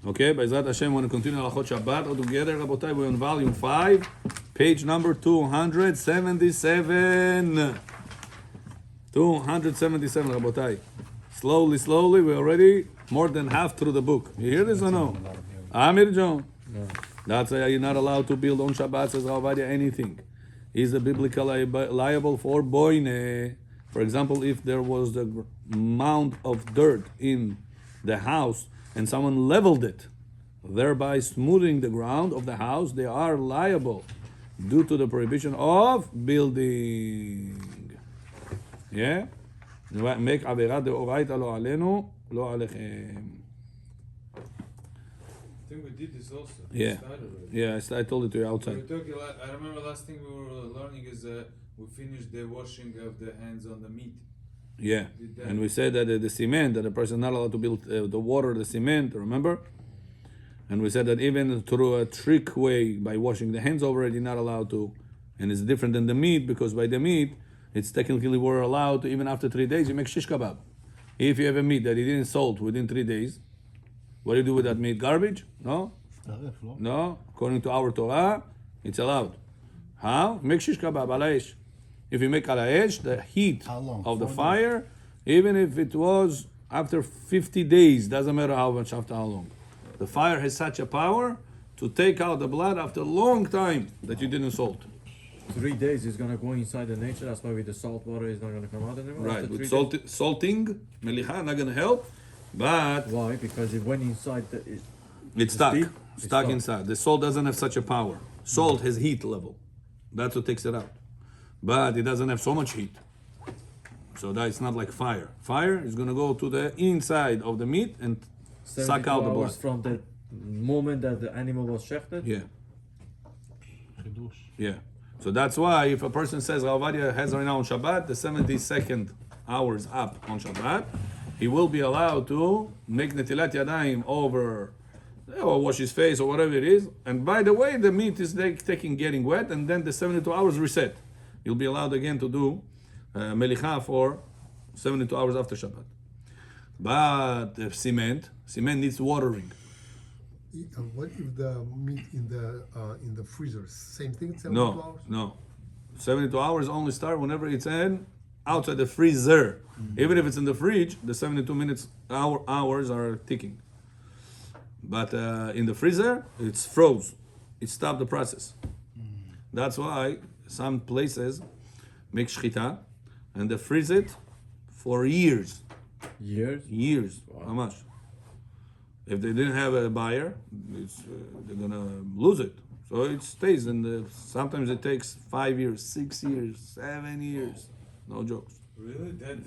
Okay, B'ezrat Hashem, want to continue Halachot Shabbat all together, Rabotai. We're on volume 5, page number 277. 277, Rabotai. Slowly, we're already more than half through the book. You hear this or no? Amir John? No. That's why you're not allowed to build on Shabbat, says Ravadia, anything. Is the biblical liable for boine? For example, if there was a mound of dirt in the house and someone leveled it, thereby smoothing the ground of the house, they are liable due to the prohibition of building. Yeah? Make avirat deoraita lo alenu, lo alechem. I think we did this also. Yeah. Yeah, I told it to you outside. I remember last thing we were learning is we finished the washing of the hands on the meat. Yeah, and we said that the cement, that a person is not allowed to build the water, the cement, remember? And we said that even through a trick way, by washing the hands over it, you're not allowed to. And it's different than the meat, because by the meat, it's technically we're allowed to, even after 3 days, you make shish kebab. If you have a meat that you didn't salt within 3 days, what do you do with that meat? Garbage? No? No. According to our Torah, it's allowed. How? Make shish kebab, ala esh. If you make ala esh, the heat of the fire, even if it was after 50 days, doesn't matter how much, after how long. The fire has such a power to take out the blood after a long time that you didn't salt. 3 days is going to go inside the nature, that's why with the salt water is not going to come out anymore. Right, with salting, melicha, not going to help, but... Why? Because it went inside it's stuck. Stuck inside. The salt doesn't have such a power. Salt has heat level. That's what takes it out. But it doesn't have so much heat. So that it's not like fire. Fire is going to go to the inside of the meat and suck out the blood. From the moment that the animal was shechted? Yeah. Yeah. So that's why if a person says Ravadia has right now on Shabbat, the 72nd hours up on Shabbat, he will be allowed to make netilat yadayim over, or wash his face or whatever it is. And by the way, the meat is getting wet, and then the 72 hours reset. You'll be allowed again to do melicha for 72 hours after Shabbat. But cement needs watering. What if the meat in the freezer? Same thing, 72 hours? No. 72 hours only start whenever it's outside the freezer. Mm-hmm. Even if it's in the fridge, the 72 hours are ticking. But in the freezer, it's froze. It stopped the process. Mm-hmm. That's why some places make shchita and they freeze it for years. Years. Wow. How much? If they didn't have a buyer, they're gonna lose it. So it stays, and sometimes it takes 5 years, 6 years, 7 years. No jokes. Really? That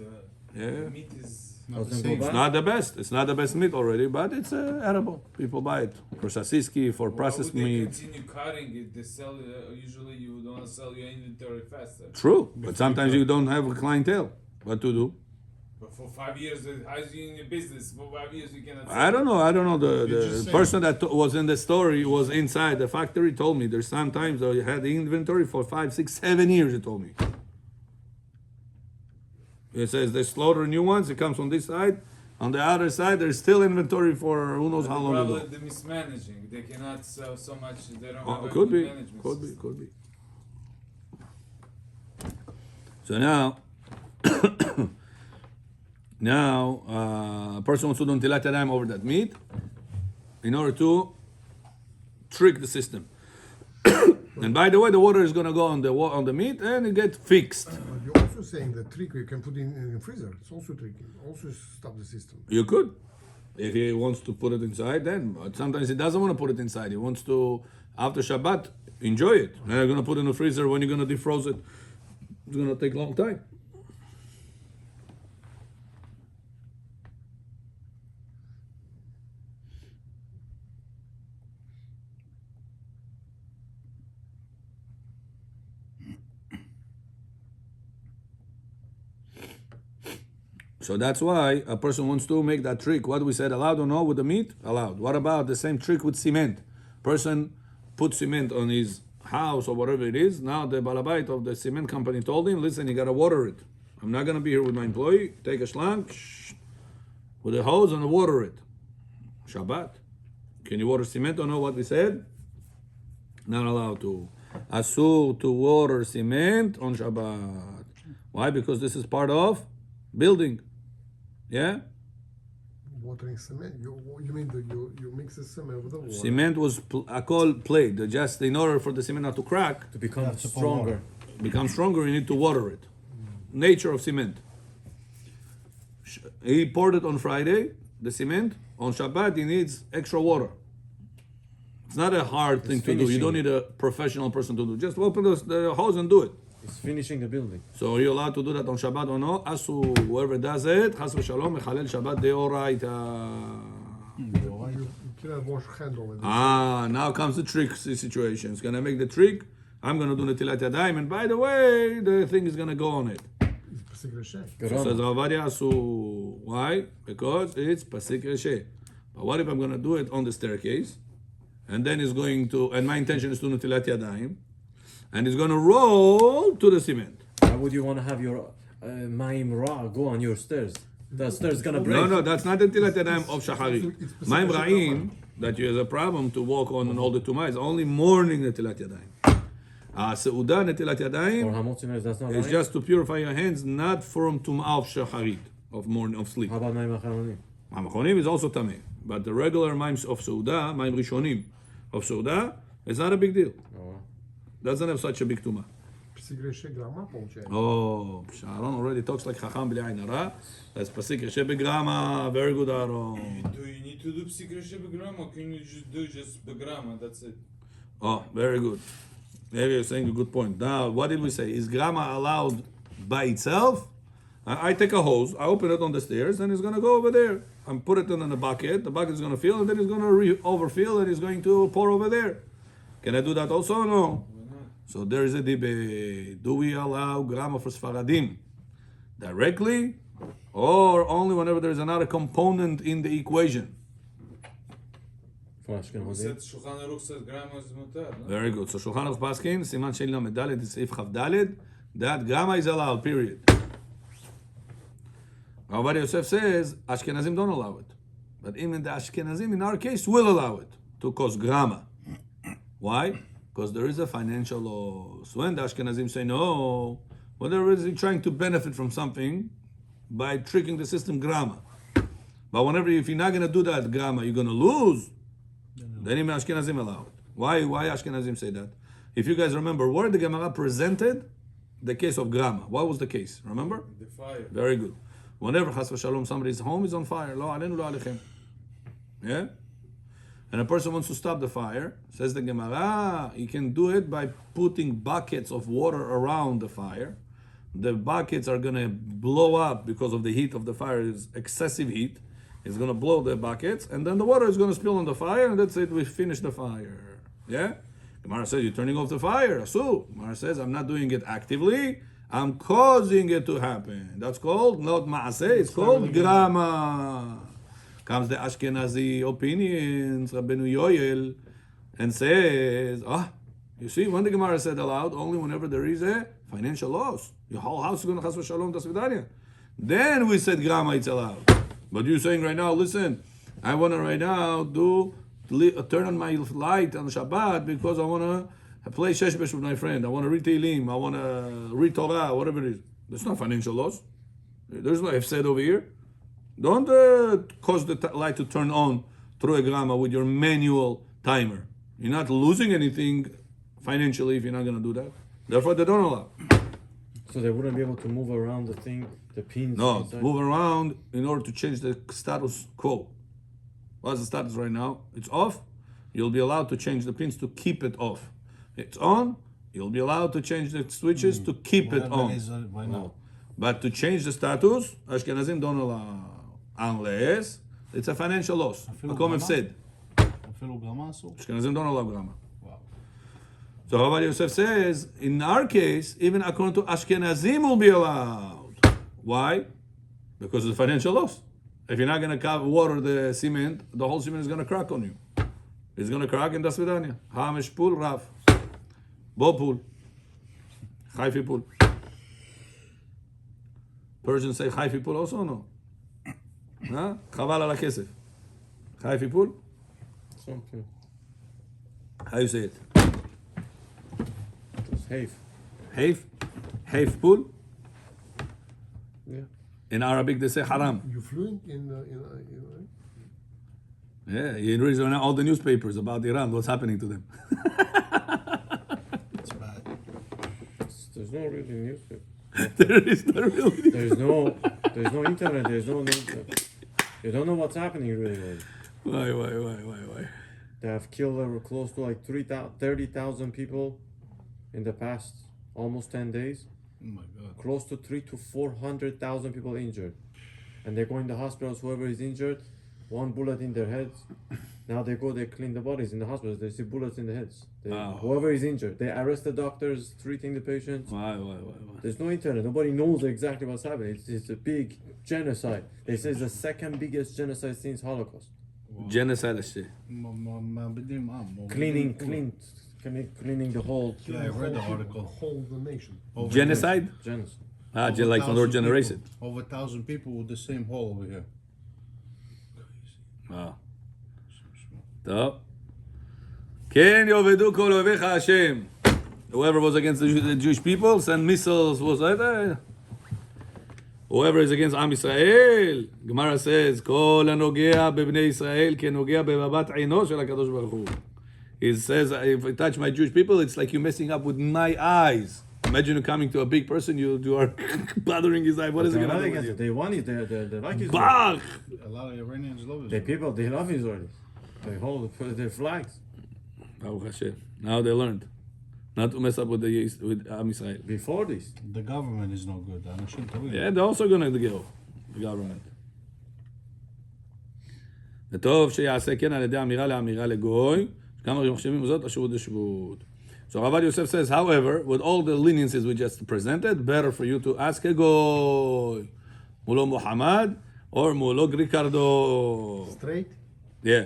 yeah. Meat is it's not the best. It's not the best meat already, but it's edible. People buy it for sasiski, for processed meat. Continue cutting it. They sell. Usually, you don't sell your inventory faster. True, but sometimes you don't have a clientele. What to do? But for 5 years, how's you in your business? For 5 years, you cannot. I don't know. The person that was in the story was inside the factory. Told me there's sometimes you had the inventory for 5, 6, 7 years. He told me. It says they slaughter new ones. It comes on this side. On the other side, there's still inventory for who knows how long ago. Probably the mismanaging. They cannot sell so much. They don't have could be. management. Could be. So now. A person wants to do netilat yadayim over that meat in order to trick the system. And by the way, the water is going to go on the meat and it gets fixed. You're also saying the trick you can put in the freezer. It's also tricky. Also stop the system. You could. If he wants to put it inside, then. But sometimes he doesn't want to put it inside. He wants to, after Shabbat, enjoy it. And you're going to put it in the freezer. When you're going to defrost it, it's going to take a long time. So that's why a person wants to make that trick. What we said, allowed or no with the meat? Allowed. What about the same trick with cement? Person put cement on his house or whatever it is. Now the balabait of the cement company told him, listen, you got to water it. I'm not going to be here with my employee. Take a shlank with a hose and water it. Shabbat. Can you water cement or no? What we said? Not allowed to. Asur to water cement on Shabbat. Why? Because this is part of building. Yeah? Watering cement. You mean that you mix the cement with the water? Cement was called played. Just in order for the cement not to crack, To become Yeah, to pour stronger. become stronger, you need to water it. Nature of cement. He poured it on Friday, the cement. On Shabbat, he needs extra water. It's not a hard thing to do. You finishing don't need a professional person to do. Just open the hose and do it. It's finishing the building. So are you allowed to do that on Shabbat or no? Asu, whoever does it, chas v'shalom, mechalel Shabbat deoraita. You cannot wash hand over this. Now comes the trick situation. It's gonna make the trick. I'm gonna do Netilat Yadayim, and by the way, the thing is gonna go on it. It's Pasik Reshe. So says Avadia Asu. Why? Because it's Pasik Reshe. But what if I'm gonna do it on the staircase? And then it's going to, and my intention is to Netilat Yadayim, and it's gonna roll to the cement. Why would you want to have your Maim Ra go on your stairs? The stairs gonna break. No, that's not the Netilat Yadayim of It's Shacharit. Pasik Maim Reshe Ra'im, that you have a problem to walk on all the Tumah, is only morning Netilat Yadayim. Seudah Netilat Or Yadayim Hamotzinos, that's not is right. just to purify your hands, not from Tumah of Shacharit, of morning, of sleep. How about Maim Acharonim? Maim Achonim is also Tameh. But the regular Maims of Seudah, Maim Rishonim of Seudah, it's not a big deal. Oh. Doesn't have such a big Tumah. Pasik Reshe grama получается. Oh, Sharon already talks like Chacham B'li Ayin Hara. That's Pasik Reshe Begrama. Very good, Aaron. Do you need to do Pasik Reshe Begrama, or can you just do just Begrama? That's it. Oh, very good. There you're saying a good point. Now, what did we say? Is Grama allowed by itself? I take a hose, I open it on the stairs, and it's going to go over there. I put it in a bucket, the bucket is going to fill, and then it's going to overfill, and it's going to pour over there. Can I do that also or no? Why not? So there is a debate. Do we allow Grama for Sfaradim directly, or only whenever there is another component in the equation? For We Ashkenazim. said Shulchan Aruch says Grama is mutar, no? Very good. So Shulchan Aruch Paskin, Siman Shein Lamed Daled, Seif Chav Daled, that Grama is allowed, period. Rabbi Yosef says Ashkenazim don't allow it. But even the Ashkenazim, in our case, will allow it to cause Grama. Why? Because there is a financial loss. When the Ashkenazim say no, well, they're really trying to benefit from something by tricking the system Grama. But whenever, if you're not going to do that Grama, you're going to lose, then even Ashkenazim allow it. Why Ashkenazim say that? If you guys remember, where the Gemara presented the case of Grama. What was the case? Remember? The fire. Very good. Whenever Chas v'Shalom somebody's home is on fire, lo alenu lo alechem. Yeah? And a person wants to stop the fire, says the Gemara, he can do it by putting buckets of water around the fire. The buckets are going to blow up because of the heat of the fire, is excessive heat. It's going to blow the buckets, and then the water is going to spill on the fire, and that's it, we finish the fire. Yeah? Gemara says, you're turning off the fire. Asu. Gemara says, I'm not doing it actively, I'm causing it to happen. That's called not ma'aseh, it's called grama. Comes the Ashkenazi opinions, Rabbeinu Yoel, and says, you see, when the Gemara said aloud, only whenever there is a financial loss. Your whole house is going to chas v'shalom das vidanya. Then we said grama, it's allowed. But you're saying right now, listen, I want to right now turn on my light on Shabbat because I want to play sheshbesh with my friend. I want to read Tehillim. I want to read Torah, whatever it is. That's not financial loss. There's no said over here. Don't cause the light to turn on through a grama with your manual timer. You're not losing anything financially if you're not going to do that. Therefore, they don't allow. So they wouldn't be able to move around the thing, the pins. No, inside? move around in order to change the status quo. What's the status right now? It's off. You'll be allowed to change the pins to keep it off. It's on. You'll be allowed to change the switches to keep it Whatever on. is, why not? But to change the status, Ashkenazim don't allow. Unless it's a financial loss. אפילו Makom גרמה? הפסד. אפילו גרמה אסור? Ashkenazim don't allow grama. וואו. So Rabbi Yosef says, in our case, even according to Ashkenazim will be allowed. Why? Because of the financial loss. If you're not going to water the cement, the whole cement is going to crack on you. It's going to crack in das vidanya. Hamish pool, Rav. Bo pool. Haifi pool. Persians say Haifi pool also or no? Chaval ala kesef. Haifi pool? something. How you say it? It's Haif. Haif? Haif pool? Yeah. In Arabic they say haram. You fluent in Yeah, you read all the newspapers about Iran, what's happening to them. It's bad. There's no really newspaper. There is not really. There's no internet. There's no internet. You don't know what's happening really. Why? They have killed close to like 30,000 people in the past almost 10 days. Oh my God. Close to 300,000 to 400,000 people injured, and they go in the hospitals. Whoever is injured, one bullet in their heads. Now they clean the bodies in the hospitals. They see bullets in the heads. Wow. Whoever is injured, they arrest the doctors treating the patients. Why? There's no internet. Nobody knows exactly what's happening. It's a big genocide. They say it's the second biggest genocide since Holocaust. Genocide الشيء. Cleaning the whole Yeah, I read the article. whole the nation. Genocide? genocide. Like from their generation. Over 1,000 people with the same hole over here. Wow. טוב. כן יאבדו כל אויביך השם. Whoever was against the Jewish people, send missiles, was that? Whoever is against Am Yisrael, Gemara says, כל הנוגע בבני ישראל כנוגע במבט עינו של הקדוש ברוך הוא. He says, if I touch my Jewish people, it's like you're messing up with my eyes. Imagine you coming to a big person, you are bothering his eye. What is it going to do with you? They want it. They like Israel. Bach! A lot of Iranians love The Israel. people, they love Israelis. They hold their flags. Baruch Hashem. Now they learned not to mess up with Am Yisrael. Before this, The government is no good. אנשים טובים. Yeah, they're also going to go, the government. וטוב שיעשה כן על ידי אמירה לאמירה לגוי, כמה מחשבים זאת השבות לשבות. So Ravad Yosef says, however, with all the leniencies we just presented, better for you to ask a goy, mulo Muhammad or mulo Ricardo. Straight. Yeah,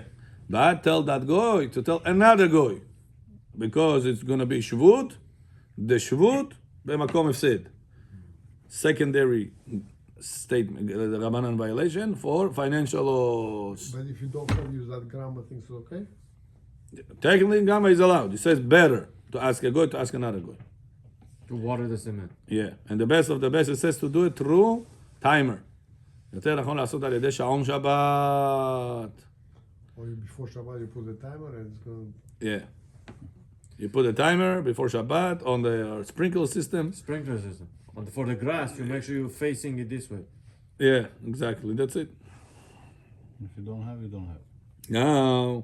but tell that goy to tell another goy, because it's going to be shvut, the shvut b'makom hefsed, secondary statement, the Rabbanan violation for financial loss. But if you don't have use that grammar, things okay. Technically, Gamma is allowed. It says better to ask a goy to ask another goy. to water the cement. Yeah, and the best of the best, it says to do it through timer. יותר נכון לעשות על ידי שעון שבת. Or before Shabbat, you put the timer and it's going. Yeah. You put a timer before Shabbat on the sprinkler system. Sprinkler system. And for the grass, you make sure you're facing it this way. Yeah, exactly. That's it. If you don't have, you don't have. Now,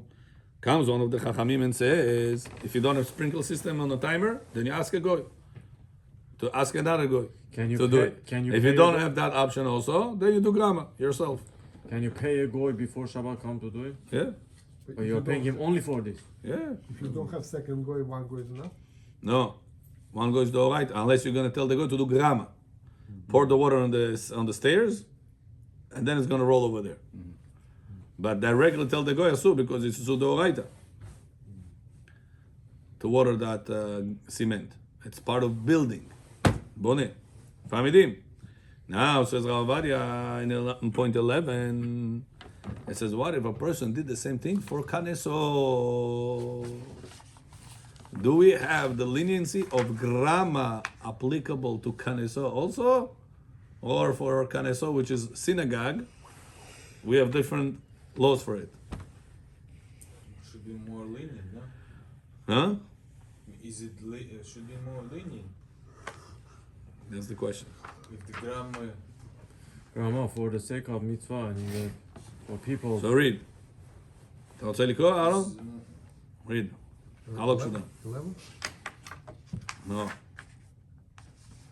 comes one of the Chachamim and says, if you don't have sprinkler system on the timer, then you ask a goy. To ask another goy Can you to pay, do it. Can you If pay you don't a, have that option also, then you do grama yourself. Can you pay a goy before Shabbat come to do it? Yeah, But Or if you're you paying don't- him only for this? yeah. If you don't have second goy, one goy is enough. No, one goes to all right unless you're gonna tell the goy to do grama. Pour the water on the stairs, and then it's gonna roll over there. But directly tell the goy asu because it's su deoraita to water that cement. It's part of building. Boneh, famidim. Now says Rav Ovadia in point 11. It says, what if a person did the same thing for kaneso? Do we have the leniency of grama applicable to kaneso also? Or for kaneso, which is synagogue, we have different laws for it? Should be more lenient, no? Huh? Is it should be more lenient That's the question. if the grammar? Grandma, for the sake of mitzvah and for people. So read. אתה רוצה לקרוא, אהרון? read. הלאה פשוטה. 11. No.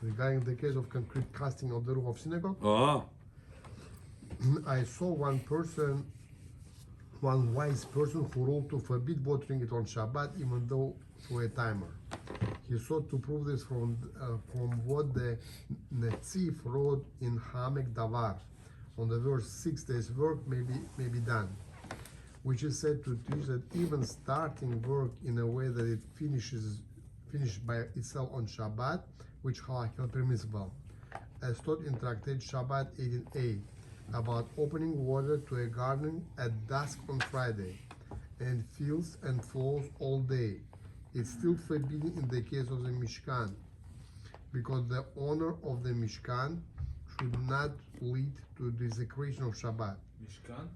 Regarding the case of concrete casting of the roof of synagogue, Oh. I saw one wise person who ruled to forbid watering it on Shabbat, even though through a timer. He sought to prove this from what the Netziv wrote in Hamek Davar, on the verse 6 days work may be done, which is said to teach that even starting work in a way that it finished by itself on Shabbat, which halakha permissible, as taught in Tractate Shabbat 18a, about opening water to a garden at dusk on Friday, and fills and flows all day. It's still forbidden in the case of the Mishkan, because the honor of the Mishkan should not lead to desecration of Shabbat, Mishkan?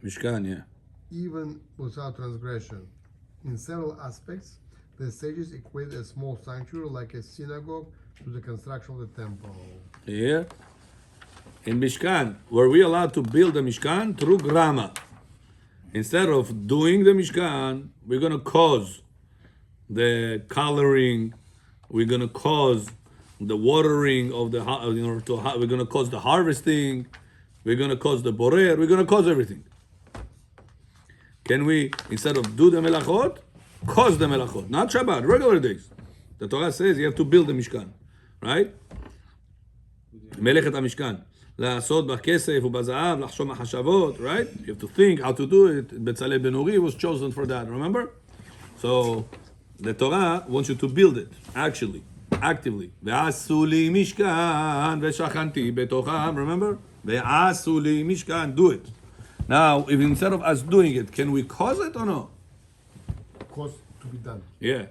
Mishkan, yeah. even without transgression. In several aspects, the sages equate a small sanctuary like a synagogue to the construction of the temple. Here, in Mishkan, were we allowed to build the Mishkan? Through Grama. Instead of doing the Mishkan, we're going to cause the coloring, we're going to cause the watering of the, we're going to cause the harvesting, we're going to cause the borer, we're going to cause everything. Can we, instead of do the melachot, cause the melachot? Not Shabbat, regular days. The Torah says you have to build the Mishkan, right? מלאכת המשכן. לעשות בכסף ובזהב, לחשוב מחשבות, right? You have to think how to do it. בצלאל בן אורי was chosen for that, remember? So, the Torah wants you to build it, actually, actively. ועשו לי משכן ושכנתי בתוכם, remember? ועשו לי משכן, do it. Now, if instead of us doing it, can we cause it or no? Cause to be done. Yeah.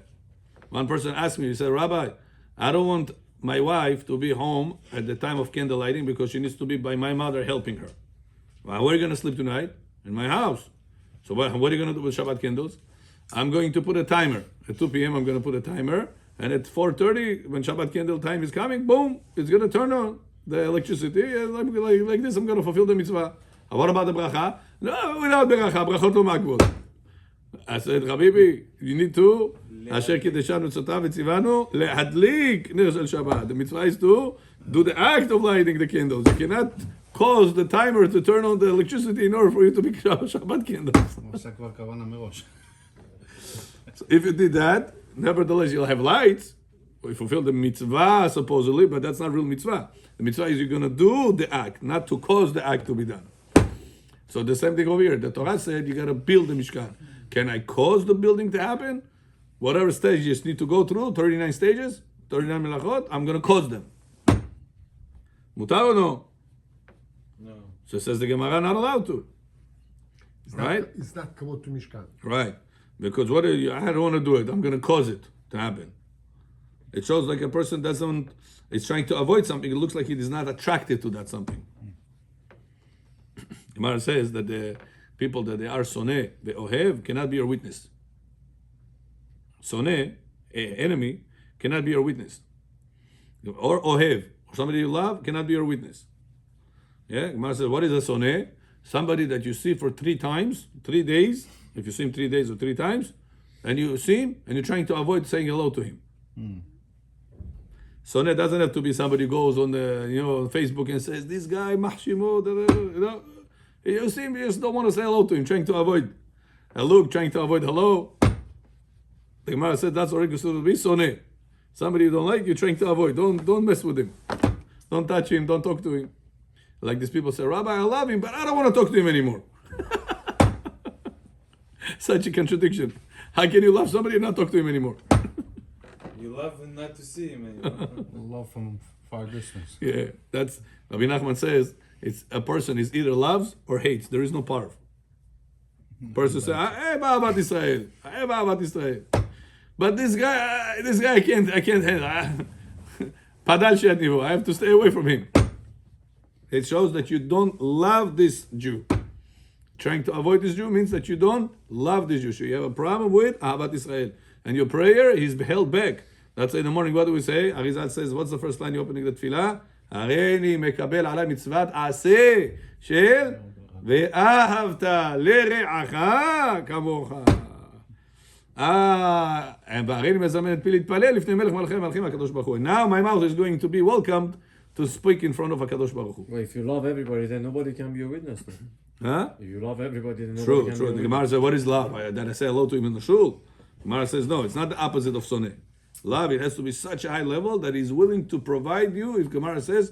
One person asked me, he said, Rabbi, I don't want my wife to be home at the time of candle lighting because she needs to be by my mother helping her. Well, where are you going to sleep tonight? In my house. So what are you going to do with Shabbat candles? I'm going to put a timer. At 2 p.m. I'm going to put a timer. And at 4:30, when Shabbat candle time is coming, boom, it's going to turn on the electricity. And like this, I'm going to fulfill the mitzvah. What about the bracha? No, without bracha. Brachot lo magvot. I said, Habibi, you need to אשר קידשנו מצוותיו וציוונו להדליק נר של שבת. The mitzvah is to do the act of lighting the candles. You cannot cause the timer to turn on the electricity in order for you to make Shabbat candles. עושה כבר כוונה מראש. So if you did that, nevertheless you'll have lights. You fulfill the mitzvah supposedly, but that's not real mitzvah. The mitzvah is you're going to do the act, not to cause the act to be done. So the same thing over here. The Torah said you got to build the Mishkan. Can I cause the building to happen? Whatever stages need to go through, 39 stages, 39 melachot, I'm going to cause them. Mutar or no? No. So says the Gemara, not allowed to. Right? It's not kavod to Mishkan. Right. Because I don't want to do it. I'm going to cause it to happen. It shows like a person is trying to avoid something. It looks like he is not attracted to that something. Gemara says that the people that they are soneh, ve'ohev, cannot be your witness. Soneh, enemy, cannot be your witness. Or ohev, or somebody you love, cannot be your witness. Yeah, Gemara says, what is a soneh? Somebody that you see for 3 times, 3 days, if you see him 3 days or 3 times, and you see him, and you're trying to avoid saying hello to him. Soneh doesn't have to be somebody who goes on the, on Facebook and says, this guy, mahshimo, you see him, you just don't want to say hello to him, trying to avoid a look, trying to avoid hello. The Gemara said that's already considered to be soneh. Somebody you don't like, you're trying to avoid. Don't mess with him. Don't touch him. Don't talk to him. Like these people say, Rabbi, I love him, but I don't want to talk to him anymore. Such a contradiction. How can you love somebody and not talk to him anymore? You love him not to see him anymore. Love from far distance. Yeah, that's Rabbi Nachman says it's a person is either loves or hates. There is no part. Person say, "Hey, Ba'avat Israel, hey, Ba'avat Israel," but this guy, I can't handle. Padal she'atnivu. I have to stay away from him. It shows that you don't love this Jew. Trying to avoid this Jew means that you don't love this Jew. So you have a problem with Ahavat Israel, and your prayer is held back. That's why in the morning. What do we say? Arizal says, "What's the first line you're opening the tefillah?" Hareini mekabel alai mitzvat aseh shel ve'ahavta lere'acha kamocha. And והריני מזמן את פי להתפלל לפני מלך מלכי מלכים הקדוש ברוך הוא. Now my mouth is going to be welcomed to speak in front of HaKadosh Baruch Hu. Well, if you love everybody, then nobody can be a witness. Then. Huh? If you love everybody, then nobody True. can be a The witness. Gemara says, what is love? Did I say hello to him in the shul? Gemara says, no, it's not the opposite of soneh. Love, it has to be such a high level that he's willing to provide you, if Gemara says,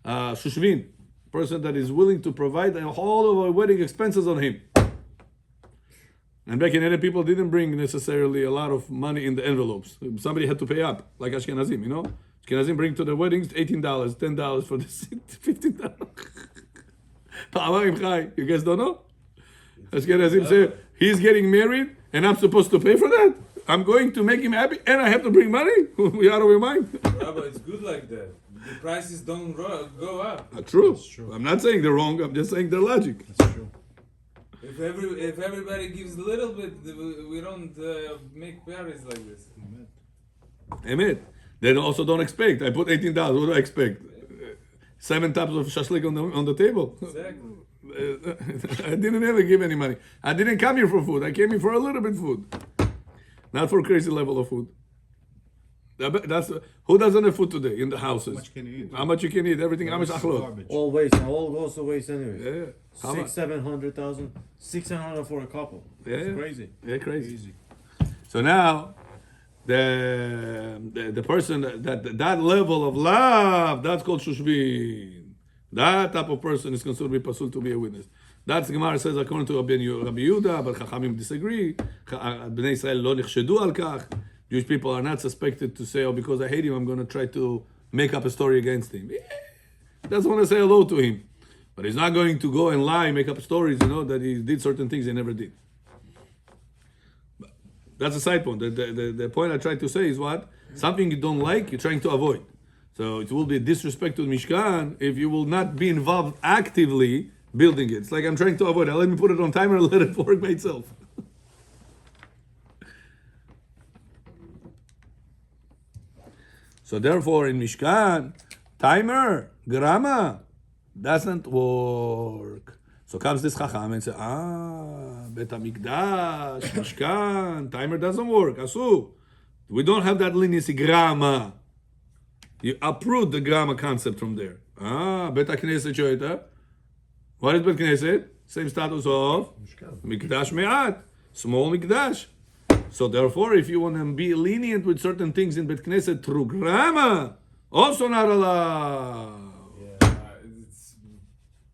shushvin, person that is willing to provide all of our wedding expenses on him. And back in the day, people didn't bring necessarily a lot of money in the envelopes. Somebody had to pay up, like Ashkenazim, Ashkenazim bring to the weddings $18, $10 for the $15. You guys don't know? Ashkenazim say, he's getting married and I'm supposed to pay for that? I'm going to make him happy and I have to bring money? We out of our mind? Rabbi, it's good like that. The prices don't go up. True. That's true. I'm not saying they're wrong, I'm just saying their logic. That's true. If everybody gives a little bit, we don't make Paris like this. Emet. They also don't expect. I put $18. What do I expect? 7 types of shashlik on the table. Exactly. I didn't ever give any money. I didn't come here for food. I came here for a little bit food. Not for crazy level of food. That's who doesn't have food today in the houses? How much can you eat? How much you can eat? Everything. How much achlot? Garbage. All waste, and all goes to waste anyway. Yeah. How much? 700,000, 600 for a couple. It's Yeah. crazy. Yeah, crazy. Easy. So now, the person that level of love, that's called shushvin. That type of person is considered to be pasul to be a witness. That's the Gemara says according to Rabbi Yehuda, but Chachamim disagree. Bnei Israel lo nechshedu al kach. Jewish people are not suspected to say, oh, because I hate him, I'm going to try to make up a story against him. Doesn't want to say hello to him. But he's not going to go and lie, make up stories, that he did certain things he never did. But that's a side point. The point I tried to say is what? Something you don't like, you're trying to avoid. So it will be a disrespect to the Mishkan if you will not be involved actively building it. It's like I'm trying to avoid it. Let me put it on timer and let it work by itself. So therefore, in Mishkan, timer, grama, doesn't work. So comes this Chacham and says, Bet HaMikdash, Mishkan, timer doesn't work. Asu. We don't have that leniency, grama. You uproot the grama concept from there. Bet HaKnesset Shoeta. What is Bet Knesset? Same status of Mikdash Me'at, small Mikdash. So therefore, if you want to be lenient with certain things in Bet Knesset through grama, also not allowed. Yeah, it's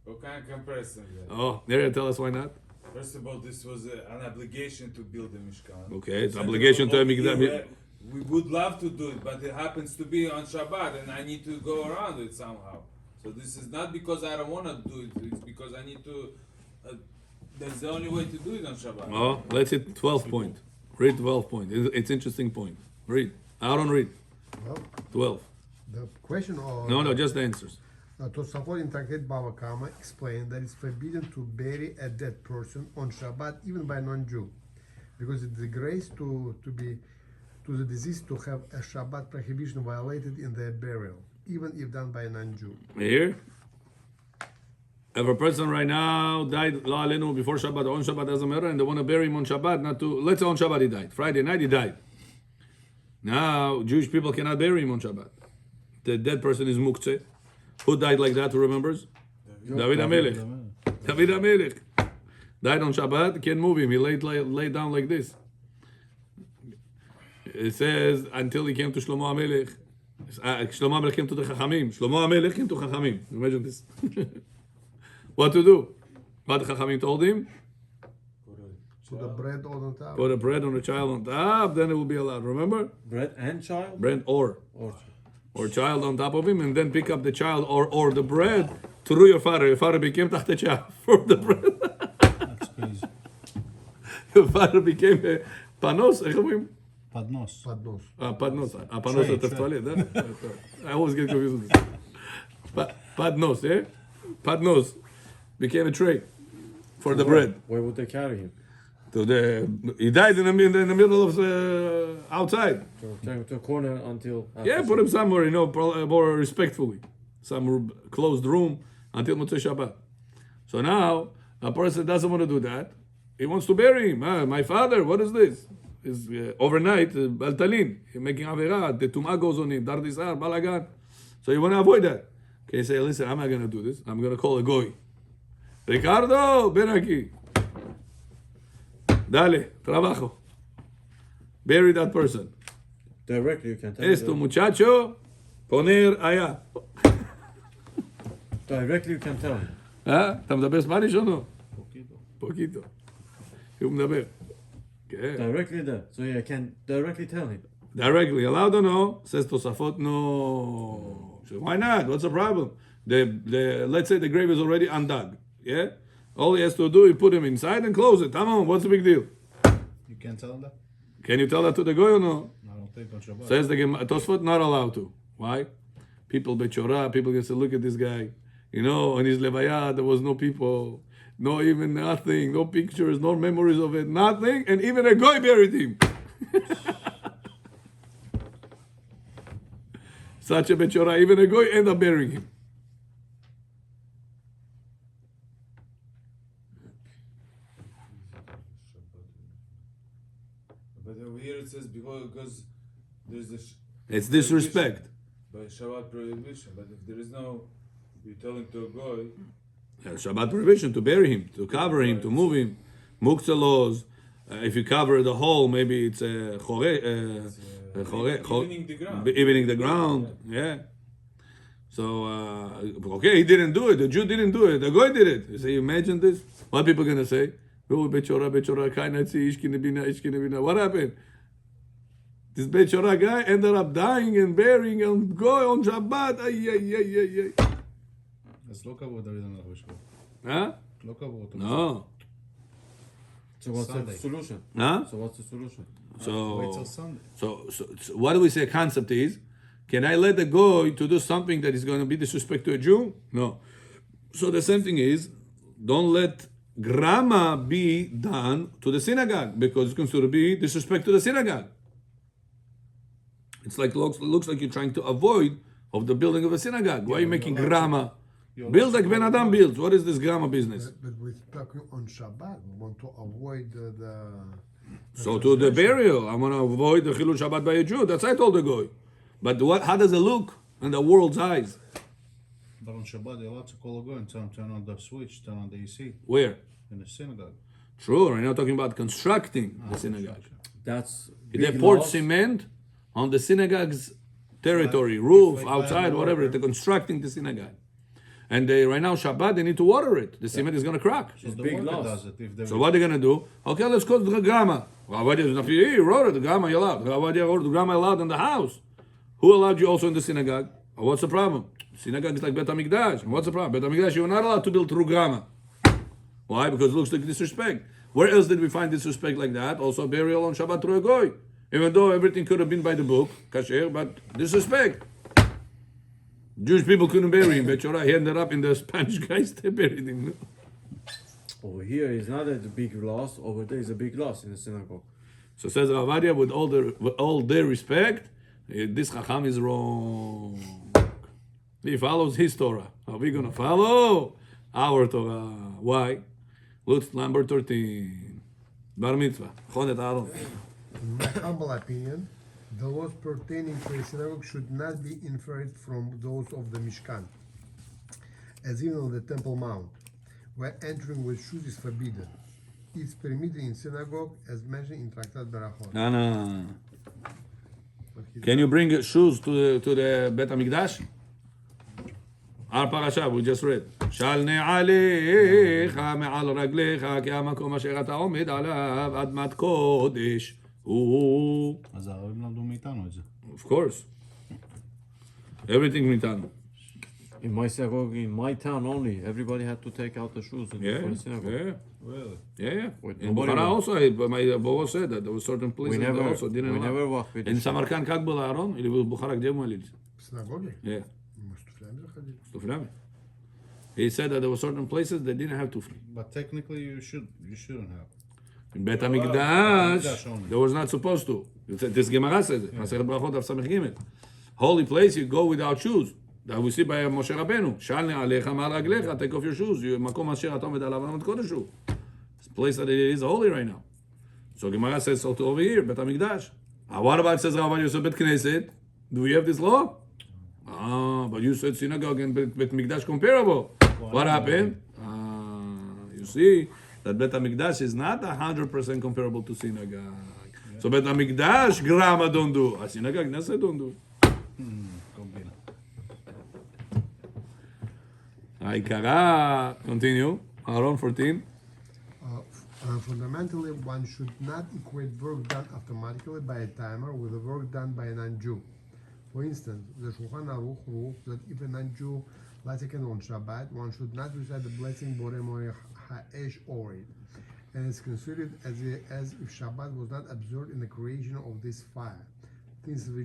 what kind of comparison? Oh, there, tell us why not. First of all, this was an obligation to build the Mishkan. Okay, it's Second obligation of to all, a Mikdash. we would love to do it, but it happens to be on Shabbat, and I need to go around it somehow. So this is not because I don't want to do it; it's because I need to. That's the only way to do it on Shabbat. Oh, let's hit 12th point. Read 12th point. It's interesting point. Read. Aaron, read. Well, 12. the question of No, just the answers. Tosafot in Tractate Bava Kama explained that it's forbidden to bury a dead person on Shabbat, even by non-Jew, because it's the grace to the deceased to have a Shabbat prohibition violated in their burial, even if done by a non-Jew. Here. If a person right now died la alenu before Shabbat or on Shabbat, doesn't matter, and they want to bury him on Shabbat, not to, let's say on Shabbat he died. Friday night he died. Now Jewish people cannot bury him on Shabbat. The dead person is muktzeh. Who died like that? Who remembers? David HaMelech. David HaMelech died on Shabbat. Can't move him. He laid down like this. It says until he came to Shlomo HaMelech. Shlomo HaMelech came to the Chachamim. Shlomo HaMelech came to Chachamim. Imagine this. What to do? What the Chachamim told him? Put the bread on the top. Put a bread on the child on top, then it will be allowed. Remember? Bread and child? Bread or Or child on top of him, and then pick up the child or the bread through your father. Your father became tachta for the bread. That's crazy. Your father became a panos. איך אומרים? Padnos. Padnos. Padnos. Panos זה טפטואלט. I always get confused with this. Padnos, eh? Padnos became a tray for the bread. Where would they carry him? He died in the middle of outside. To a corner until. Yeah, put him somewhere, more respectfully. Some closed room until Motzei Shabbat. So now, a person doesn't want to do that. He wants to bury him. My father, what is this? Is overnight, Baltalin, making Avera, the Tumah goes on him, Dardisar, Balagan. So you want to avoid that. Okay, say, listen, I'm not going to do this. I'm going to call a goy. Ricardo, ven aquí. Dale, trabajo. Bury that person. Directly, you can tell Esto, him. muchacho, poner allá. Directly, you can tell him. אתה מדבר ספניש או לא? פוקיטו. הוא מדבר. כן. Directly there. So you can directly tell him. Directly, allowed or no? Says Tosafot, no. So why not? What's the problem? Let's say the grave is already undug. Yeah? All he has to do is put him inside and close it. Tamam, what's the big deal? You can't tell them that? Can you tell that to the goy or no? I don't think on Shabbat. Says the Tosfot, not allowed to. Why? People bechorah, people can say, look at this guy. You know, on his levaya, there was no people, no even nothing, no pictures, no memories of it, nothing, and even a goy buried him. Such a bechorah, even a goy end up burying him. But over here it says because there's a It's disrespect. by Shabbat prohibition. But if there is no, you're telling to a goy. Shabbat prohibition, to bury him, to cover him, to move him. Muktzah laws. If you cover the hole, maybe it's a Evening the ground. evening the ground. Yeah. So okay, he didn't do it. The Jew didn't do it. The guy did it. You say, imagine this. What people gonna say? Oh, bechorah, bechorah, what happened? This bechorah guy ended up dying and burying and going on Shabbat. Ay. אז לא קבעו דוד המלך בשבוע. Huh? לא קבעו אותו. No. So what's Sunday. the solution? Huh? So what's the solution? Wait till So, Sunday. so what do we say concept is? Can I let the goy to do something that is going to be disrespect to a Jew? No. So the same thing is, don't let grama be done to the synagogue because it's considered to be disrespect to the synagogue. It's like looks like you're trying to avoid of the building of a synagogue. Why are you making grama? Build like Ben Adam builds. What is this grama business? But we're talking on Shabbat. We want to avoid the So to the burial, I'm going to avoid the Chilul Shabbat by a Jew. That's I told the goy. But how does it look in the world's eyes? But on Shabbat, you're allowed to call a guy and tell him turn on the switch, turn on the AC Where? in the synagogue. True, we're not talking about constructing the synagogue. That's They big poured laws. cement on the synagogue's territory, roof, like outside, bad whatever. water. They're constructing the synagogue. And right now, Shabbat, they need to water it. The cement is going to crack. So the big worker loss. does it. If there So is- what are they going to do? Okay, let's call the grama. He wrote it, the grama you allowed. Wrote the grama allowed in the house. Who allowed you also in the synagogue? What's the problem? Synagogue is like Bet HaMikdash. What's the problem? Bet HaMikdash, you're not allowed to build through grama. Why? Because it looks like disrespect. Where else did we find disrespect like that? Also burial on Shabbat through a goy. Even though everything could have been by the book, kasher, but disrespect. Jewish people couldn't bury him. Bechorah, he ended up in the Spanish guys, they buried him. Over here is not a big loss. Over there is a big loss in the synagogue. So says Ravadia, with all their respect, this Chacham is wrong. He follows his Torah. Are we going to follow our Torah? Why? Look, number 13. Bar mitzvah. Chonet Aaron. In my humble opinion, the laws pertaining to a synagogue should not be inferred from those of the Mishkan, as even on the Temple Mount, where entering with shoes is forbidden. It's permitted in synagogue, as mentioned in Tractat Berachot. No. But he- Can you bring shoes to the Bet HaMikdash? Our parasha, we just read. של נעליך מעל רגליך, כי המקום אשר אתה עומד עליו אדמת קודש. הוא... אז הערבים למדו מאיתנו את זה. Of course. Everything מאיתנו. In my synagogue, in my town only, everybody had to take out the shoes for the synagogue. Really? Yeah. With In nobody Bukhara walk. also, my Bobo said that there were certain places that also didn't we allow. never walk with In the shoes. Samarkand как было, Аарон? Или вы в Бухара где молились? В синагоге? Yeah. Мы с туфлями заходили. С туфлями. He said that there were certain places that didn't have tufli. But technically you shouldn't have. In Bet HaMikdash, HaMikdash only. they was not supposed to. This Gemara says it. Masechet Brachot Daf Samech Gimel. Holy place, you go without shoes. That we see by Moshe Rabbeinu. Shal ne'alecha ma'al raglecha. Take off your shoes. Makom asher אתה עומד עליו עמד קודש הוא. It's a place that it is holy right now. So Gemara says so over here, Bet HaMikdash. What about says Rav Yosef Bet Knesset? Do we have this law? But you said synagogue and Bet Mikdash comparable. What happened? You see that Bet HaMikdash is not 100% comparable to synagogue. So Bet HaMikdash grama don't do. A synagogue Knesset don't do. Combina. Aikara, continue. Aaron 14. Fundamentally, one should not equate work done automatically by a timer with the work done by a non-Jew. For instance, the Shulchan Aruch rules that if a non-Jew lights a candle on Shabbat, one should not recite the blessing Borei Moed ha'esh over it, and is considered as if Shabbat was not observed in the creation of this fire. Since if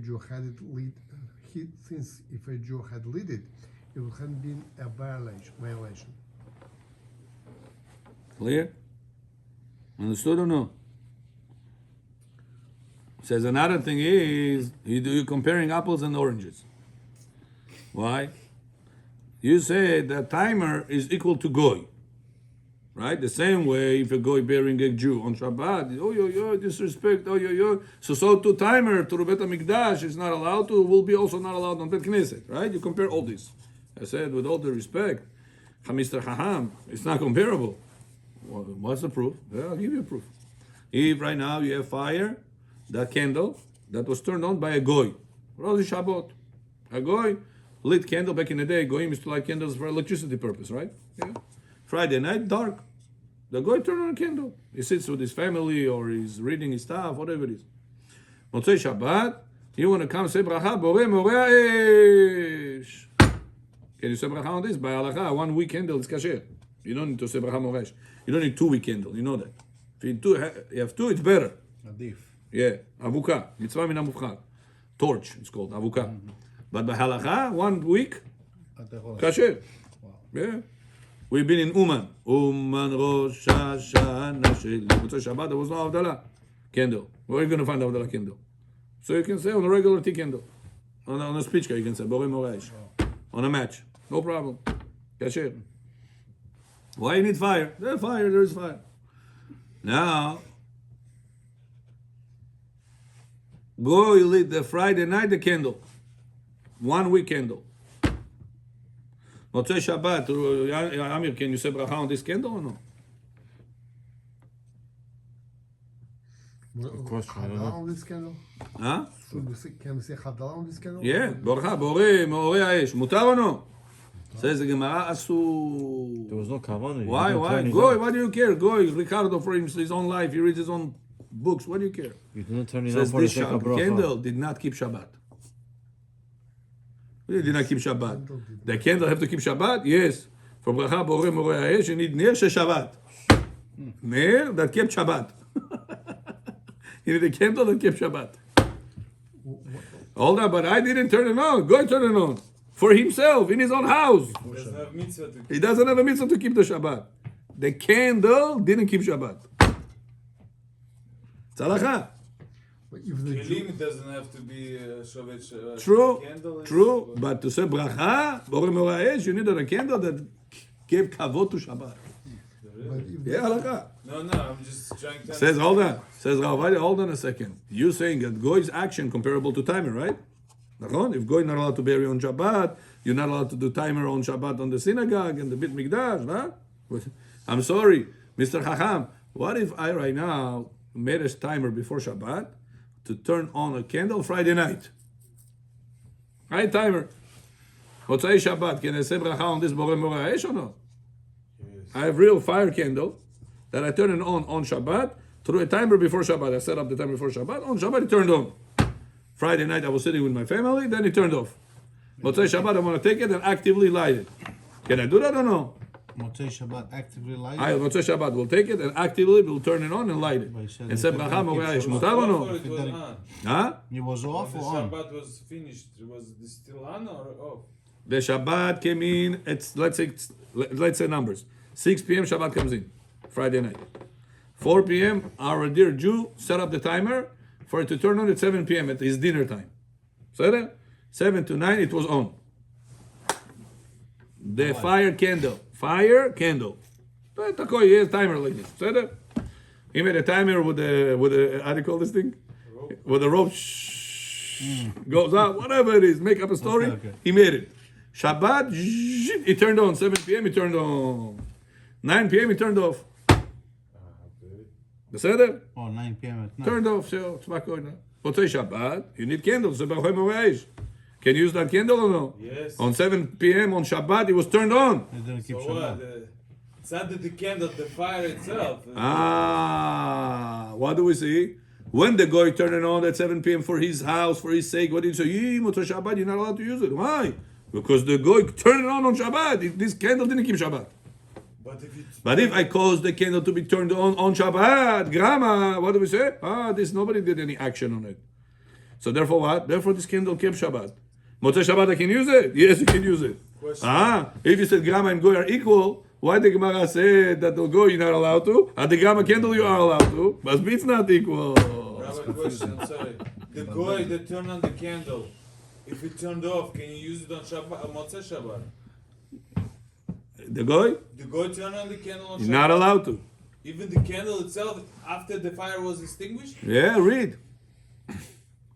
a Jew had lit it, it would have been a violation. Clear? Understood or no? Says another thing is you're comparing apples and oranges. Why? You say the timer is equal to goy, right? The same way if a goy bearing a Jew on Shabbat, yo, disrespect, yo. So to timer to Bet HaMikdash is not allowed to, will be also not allowed on Bet Knesset, right? You compare all this. I said with all due respect, Mr. Haham, it's not comparable. Well, what's the proof? Yeah, I'll give you a proof. If right now you have fire, that candle that was turned on by a goy, Rosh Shabbat, a goy lit candle back in the day. Goyim used to light candles for electricity purpose, right? Yeah. Friday night, dark. The goy turned on a candle. He sits with his family or he's reading his stuff, whatever it is. Motzei Shabbat, you want to come say bracha, borei moreh ha'esh. Can you say bracha on this? By halakha, 1 week candle is kasher. You don't need to say bracha moresh. You don't need 2 week candle. You know that. If you have 2, it's better. Adif. Yeah, avuka. Mitzvah min hamufchar. Torch, it's called avuka. But by halakha, 1 week, kasher. Yeah. We've been in Uman. Uman Rosh Hashanah Sheli. Motzei Shabbat, there was no Avdalah candle. Where are you going to find Avdalah candle? So you can say on a regular tea candle. On a spichka, you can say, Borei Moresh. On a match. No problem. Kasher. Why you need fire? There's fire, there is fire. Now, go lit the Friday night the candle. 1 week candle. Motzei Shabbat, Amir, can you say bracha on this candle or no? Good question. I don't Chadalah know. on this candle? Huh? Can we say Chadalah on this candle? Yeah, ברכה, בורא, מאורי האש. מותר או לא? Says the Gemara, אסור. There was no kavanah. Why? Goy, what do you care? Goy, Ricardo for his own life, he reads his own books. What do you care? You didn't turn it on Says for the this sake of bracha. candle did not keep Shabbat. It did not keep Shabbat. The candle have to keep Shabbat? Yes. For ברכה, בורא, מאורי האש, you need ner של Shabbat. Ner that kept Shabbat. You need a candle that kept Shabbat. Hold on, but I didn't turn it on. Goy turn it on. For himself, in his own house. He doesn't have mitzvah to keep. He doesn't have a mitzvah to keep the Shabbat. The candle didn't keep Shabbat. It's halakha. But if the Jew, Kelim doesn't have to be shovet. True, Candle is- true. But to say bracha, borei moraesh, you needed a candle that gave kavod to Shabbat. but if Yeah, halakha. No, I'm just trying to. Says, hold on. Says, Ravadi, hold on a second. You're saying that Goy's action comparable to timer, right? If Goy not allowed to bury on Shabbat, you're not allowed to do timer on Shabbat on the synagogue and the Bit Mikdash, huh? I'm sorry, Mr. Chacham. What if I right now made a timer before Shabbat to turn on a candle Friday night? Right, timer. Motzei Shabbat. Can I say bracha on this borei moraesh or no? I have real fire candle that I turn it on Shabbat through a timer before Shabbat. I set up the timer before Shabbat. On Shabbat, it turned on. Friday night, I was sitting with my family, then it turned off. Motzei Shabbat, I want to take it and actively light it. Can I do that or no? Motzei Shabbat actively light. Motzei Shabbat will take it and actively will turn it on and light it. But you said And say it bracha didn't keep moraesh. Shabbat. Mutar or no? Before it was on. Huh? It was off When or the on? Shabbat was finished, was this still on or off? The Shabbat came in, let's say numbers. 6 p.m. Shabbat comes in, Friday night. 4 p.m. our dear Jew set up the timer for it to turn on at 7 p.m. at his dinner time. So that 7 to 9 it was on. The fire candle. Takoy, he has timer like this. So that he made a timer with a how do you call this thing? With a rope goes out, whatever it is, make up a story. Okay. He made it. Shabbat, it turned on. 7 p.m. it turned on. 9 p.m. it turned off. בסדר? Oh, 9 p.m. at night. Turned off, so it's back on. Motzei Shabbat, you need candles. So ברכה moraesh. Can you use that candle or no? Yes. On 7 p.m. on Shabbat, it was turned on. It didn't keep So Shabbat. what? It's not the candle, the fire itself. What do we see? When the guy turned it on at 7 p.m. for his house, for his sake, what did he say? Motzei Shabbat, you're not allowed to use it. Why? Because the guy turned it on Shabbat. This candle didn't keep Shabbat. But if if I cause the candle to be turned on Shabbat, grama, what do we say? Nobody did any action on it. So therefore what? Therefore this candle kept Shabbat. Motzei Shabbat I can use it? Yes, you can use it. If you said grama and goy are equal, why the Gemara said that the goy you're not allowed to, and the grama candle you are allowed to, but it's not equal. Rabbi, question, I'm sorry. The goy that turned on the candle, if it turned off, can you use it on Shabbat, on Motzei Shabbat? The goy? The goy turned on the candle on Shabbat? You're not allowed to. Even the candle itself, after the fire was extinguished? Yeah, read.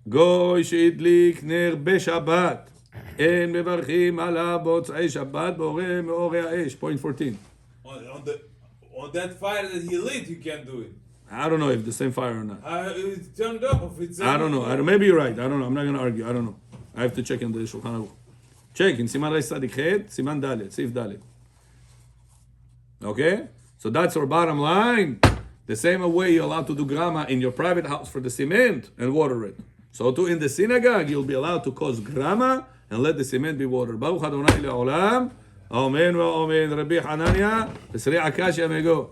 גוי שהדליק נר בשבת, אין מברכים עליו בהוצאי שבת בורא מאורי האש. Point 14. On that fire that he lit, you can't do it. I don't know if the same fire or not. It's turned off. I don't know. Maybe you're right. I don't know. I'm not going to argue. I don't know. I have to check in the Shulchan Aruch. Check in Siman Reis Tzadik Chet, Siman Dalet, Sif Dalet. Okay? So that's our bottom line. The same way you're allowed to do grama in your private house for the cement and water it. So too in the synagogue, you'll be allowed to cause grama and let the cement be watered. Baruch Adonai le'olam. Amen wa amen. Rabbi Hanania. Tesri Akash Yamego.